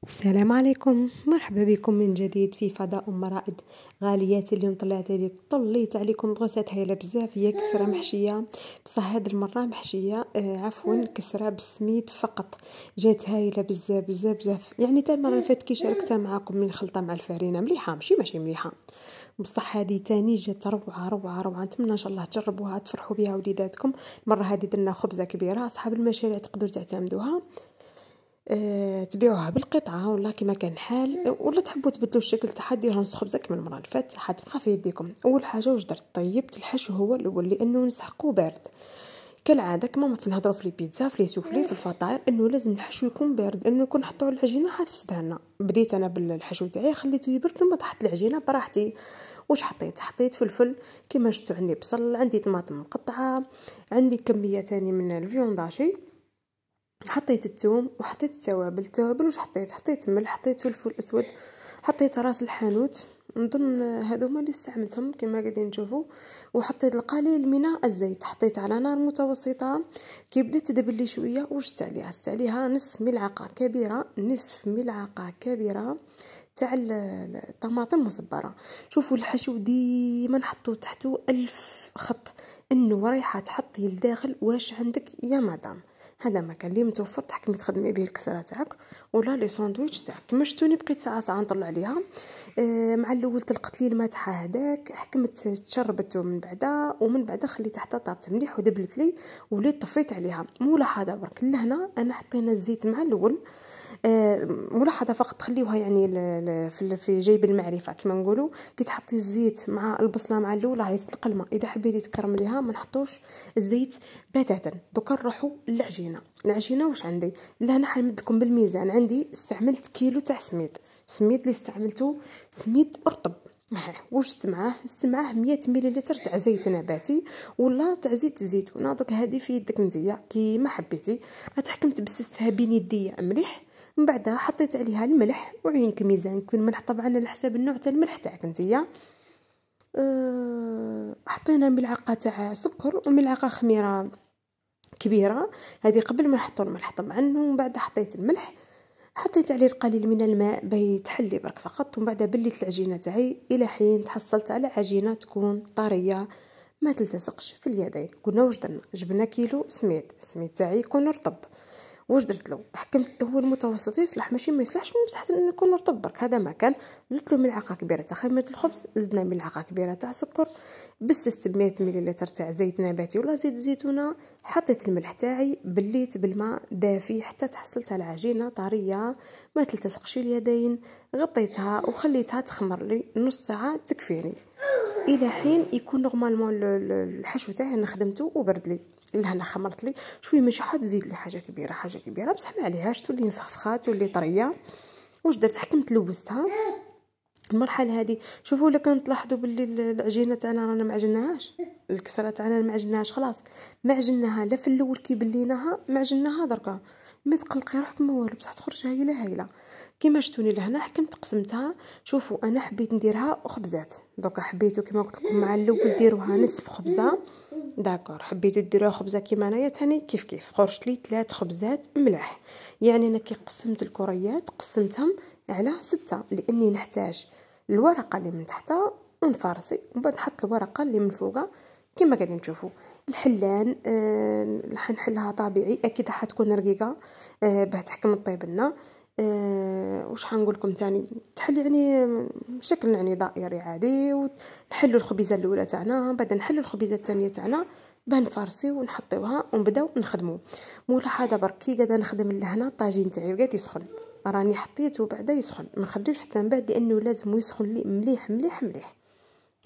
السلام عليكم، مرحبا بكم من جديد في فضاء أم رائد. غالياتي اليوم طليت عليكم بغوصات هايله بزاف. هي كسره محشيه، بصح هاد المره محشيه عفوا كسره بالسميد فقط. جات هايله بزاف بزاف بزاف، يعني تا المره اللي فاتت كي شاركتها معاكم من خلطه مع الفرينه مليحه، ماشي مليحه، بصح هذه تاني جات روعه روعه روعه. نتمنى ان شاء الله تجربوها تفرحوا بها وليداتكم. المره هذه درنا خبزه كبيره، اصحاب المشاريع تقدروا تعتمدوها. تبيعوها بالقطعه ولا كما كان الحال، ولا تحبوا تبدلوا الشكل تاعها ديروها نص خبزه كما المره اللي فاتت، حتبقى في يديكم. اول حاجه واش درت؟ طيبت الحشو هو الاول لانه نسحقوه بارد كالعاده، كما في نهضروا في البيتزا في لي سوفلي في الفطاير، انه لازم الحشو يكون بارد، انه كون نحطوه العجينه حتفسدها لنا. بديت انا بالحشو تاعي خليته يبرد ثم طحت العجينه براحتي. واش حطيت فلفل كما شفتوا، عندي بصل، عندي طماطم مقطعه، عندي كميه تاني من الفيونداشي، حطيت الثوم وحطيت التوابل واش حطيت ملح، حطيت فلفل اسود، حطيت راس الحانوت. نظن هذوما اللي استعملتهم كما قاعدين تشوفوا. وحطيت القليل من الزيت، حطيت على نار متوسطه. كي بدات تدبل شويه واش عليها نصف ملعقه كبيره تاع الطماطم مصبره. شوفوا الحشو ديما نحطو تحته 1000 خط، انه رايحه تحطي لداخل واش عندك يا مدام. هذا ما كان لي متوفر تحكمي تخدمي به الكسره تاعك ولا لي ساندويتش تاعك. كما شفتوني بقيت ساعه نطلع عليها. مع الاول طلقت لي الماء تاعها هذاك، حكمت تشربت ومن بعد خليتها حتى طابت مليح ودبلت لي، وليت طفيت عليها. ملاحظه برك لهنا انا حطينا الزيت مع الاول. ملاحظه فقط تخليوها يعني في جيب المعرفه كما نقولوا. كي تحطي الزيت مع البصله مع الاول راهي يطلق الماء. اذا حبيتي تكرمليها ما نحطوش الزيت بتاتا. دوكا نروحوا للعجينه. واش عندي لهنا حنمد لكم بالميزان. عندي استعملت كيلو تاع سميد اللي استعملته سميد رطب. واش معاه 100 مليلتر تاع زيت نباتي ولا تاع زيت الزيتون. دوك هذه في يدك نتيا كي ما حبيتي. حكمت بسستها بين يديا مليح، من بعدها حطيت عليها الملح وعينك ميزان يكون ملح طبعا على حساب النوع تاع الملح تاعك نتيا. حطينا ملعقه تاع سكر وملعقه خميره كبيره، هذه قبل ما نحطوا الملح طبعا. ومن بعد حطيت الملح، حطيت عليه القليل من الماء باش تحلي برك فقط. ومن بعد بليت العجينه تاعي الى حين تحصلت على عجينه تكون طريه ما تلتصقش في اليدين. قلنا واش درنا؟ جبنا كيلو سميد تاعي يكون رطب. واش درت له؟ حكمت هو المتوسط يصلح ماشي ما يصلحش، من مستحسن انه يكون رطب برك. هذا ما كان. زدت له ملعقه كبيره تاع خميره الخبز، زدنا ملعقه كبيره تاع سكر، بسست 100 مليلتر تاع زيت نباتي ولا زيت زيتونه. حطيت الملح تاعي، بليت بالماء دافي حتى تحصلت على عجينه طريه ما تلتصقش اليدين. غطيتها وخليتها تخمر لي نص ساعه تكفيني، الى حين يكون نورمالمون الحشو تاعي انا خدمته وبرد لي. لهنا خمرت لي شويه، ماشي حتزيد لي حاجه كبيره بصح ما عليهاش تولي مفخفخات تولي طريه. واش درت؟ حكمت لوثتها. المرحله هذه شوفوا لك كنت تلاحظوا باللي العجينه تاعنا رانا ما عجناهاش، الكسره تاعنا ما عجناهاش خلاص. ما عجناها لا في الاول كي بليناها، ما عجناها دركا ما تقلقي روحك ما والو، بصح تخرج هايله. كيما شفتوني لهنا حكمت قسمتها. شوفوا انا حبيت نديرها خبزات، دوكا حبيتو كيما قلت لكم مع الاول ديروها نصف خبزه داكور. حبيتو ديروها خبزه كيما انايا تاني كيف خرجت لي 3 خبزات ملاح. يعني انا كي قسمت الكريات قسمتهم على 6 لاني نحتاج الورقه اللي من تحتها ونفارسي، ومن بعد نحط الورقه اللي من فوقها كما قاعدين تشوفوا. الحلان حنحلها طبيعي، اكيد حتكون رقيقه باه تحكم الطيب لنا. واش حنقول لكم تاني؟ تحل يعني شكل يعني دائري عادي. ونحلوا الخبيزه الاولى تاعنا، بعد نحلوا الخبيزه الثانيه تاعنا باه نفارسيو ونحطيوها ونبداو نخدموا. ملاحظه برك كي قاعده نخدم لهنا الطاجين تاعي قاعد يسخن، راني حطيته بعدا يسخن، ما نخليوش حتى من بعد لانه لازم يسخن لي مليح مليح مليح.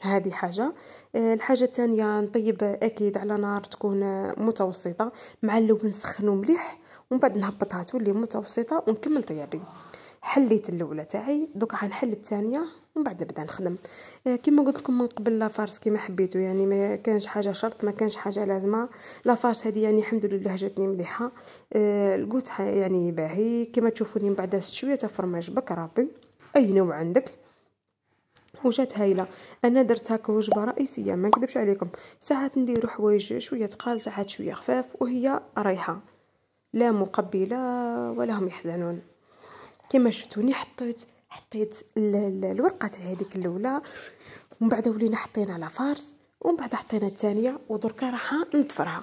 هذه حاجه. الحاجه الثانيه نطيب اكيد على نار تكون متوسطه، مع الاول نسخنو مليح ومن بعد نهبطها تولي متوسطه ونكمل طيابي. حليت الاولى تاعي، دوك حنحل الثانيه ومن بعد نبدا نخدم. كما قلت لكم من قبل لا فارس كما حبيتو، يعني ما كانش حاجه شرط، ما كانش حاجه لازمه. لا فارس هذه يعني الحمد لله جاتني مليحه. القوت يعني باهي كما تشوفوني. من بعد شويه تاع فرماج بك ربي اي نوع عندك وجات هايله. انا درت هكا وجبه رئيسيه ما نكذبش عليكم. ساعات نديروا حوايج شويه تقال، ساعات شويه خفاف، وهي رايحه لا مقبله ولا هم يحزنون. كما شفتوني حطيت الورقه تاع هذيك الاولى، ومن بعد ولينا حطينا على فارس، ومن بعد حطينا الثانيه، ودركا راح نطفرها.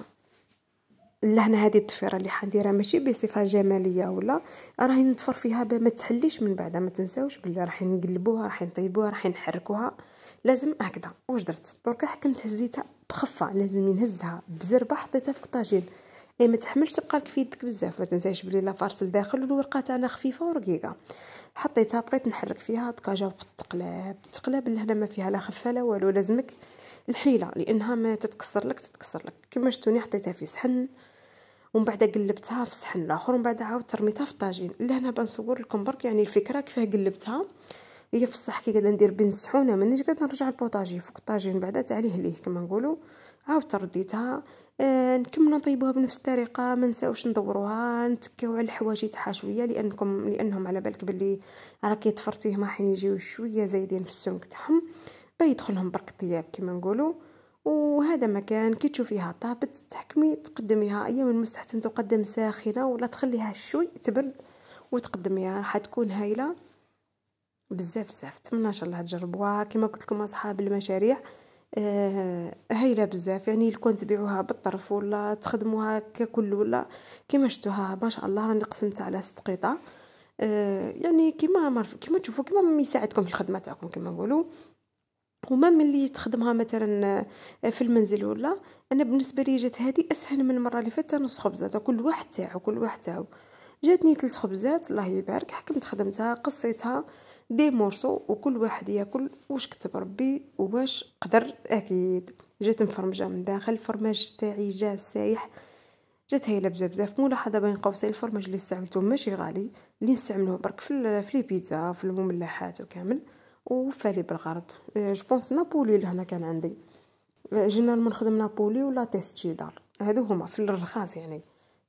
لهنا هذه الضفيره اللي حنديرها ماشي بصفه جماليه ولا، راهي نطفر فيها ما تحليش من بعد. ما تنساوش بلي راح نقلبوها، راح نطيبوها، راح نحركوها، لازم هكذا. واش درت دركا حكمت هزيتها بخفه، لازم نهزها بزربه، حطيتها في الطاجين. اي ما تحملش تبقى لك في يدك بزاف. ما تنساش بلي لا فارس لداخل والورقه تاعنا خفيفه ورقيقه. حطيتها بقيت نحرك فيها، دكا جا وقت تقلاب لهنا ما فيها لا خفه لا والو، لازمك الحيله لانها ما تتكسر لك. كما شفتوني حطيتها في صحن، ومن بعد قلبتها في صحن الاخر، ومن بعد عاود ترميتها في الطاجين. لهنا بنصور لكم برك يعني الفكره كيفاه قلبتها. هي في الصح كي قاعده ندير بين السحونه مانيش قاعده نرجع البوطاجي فوق الطاجين بعدا تاع ليه كما نقولوا. عاود ترديتها. نكملوا نطيبوها بنفس الطريقه. ما نساوش ندوروها، نتكاو على الحوايج تاعها شويه، لانهم على بالك باللي راكي طفرتيهم راح يجيو شويه زايدين في السمك تاعهم، بيدخلهم برك طياب كما نقولوا. وهذا مكان كي تشوفيها طابت تحكمي تقدميها. ايام المستحسن تقدم ساخنه ولا تخليها شوي تبرد وتقدميها، حتكون هايله بزاف. نتمنى ان شاء الله تجربوها. كما قلت لكم اصحاب المشاريع هايله بزاف، يعني لكون تبيعوها بالطرف ولا تخدموها ككل ولا كما شفتوها ما شاء الله. راني قسمتها على 6 قطع، يعني كما تشوفوا كما يساعدكم في الخدمه تاعكم كما نقولوا. وما ملي تخدمها مثلا في المنزل ولا، انا بالنسبه لي جات هذه اسهل من المره اللي فاتت. نص خبزه كل واحد تاعو جاتني 3 خبزات الله يبارك. حكمت خدمتها قصيتها دي مورسو، وكل واحد ياكل واش كتب ربي واش قدر. اكيد جات مفرمجه من داخل. الفرماج تاعي جا سايح، جات هايله بزاف. ملاحظه بين قوسين الفرماج اللي استعملته ماشي غالي، اللي نستعملوه برك في لي بيتزا في المملحات وكامل، وفالي بالغرض. جو بونس نابولي لهنا كان عندي، جينيرالمون نخدم نابولي ولا تيست شيدار. هادو هما في الرخاص يعني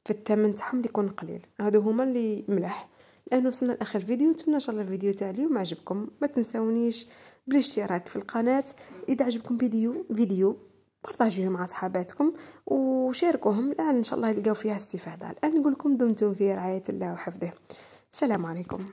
في الثمن تاعهم اللي يكون قليل، هادو هما اللي ملح. لانه وصلنا لاخر الفيديو. نتمنى ان شاء الله الفيديو تاع اليوم عجبكم. ما تنساونيش بالاشتراك في القناه. اذا عجبكم فيديو بارطاجيوه مع صحاباتكم وشاركوهم، لان ان شاء الله يلقاو فيها استفاده. الان نقول لكم دمتم في رعايه الله وحفظه. السلام عليكم.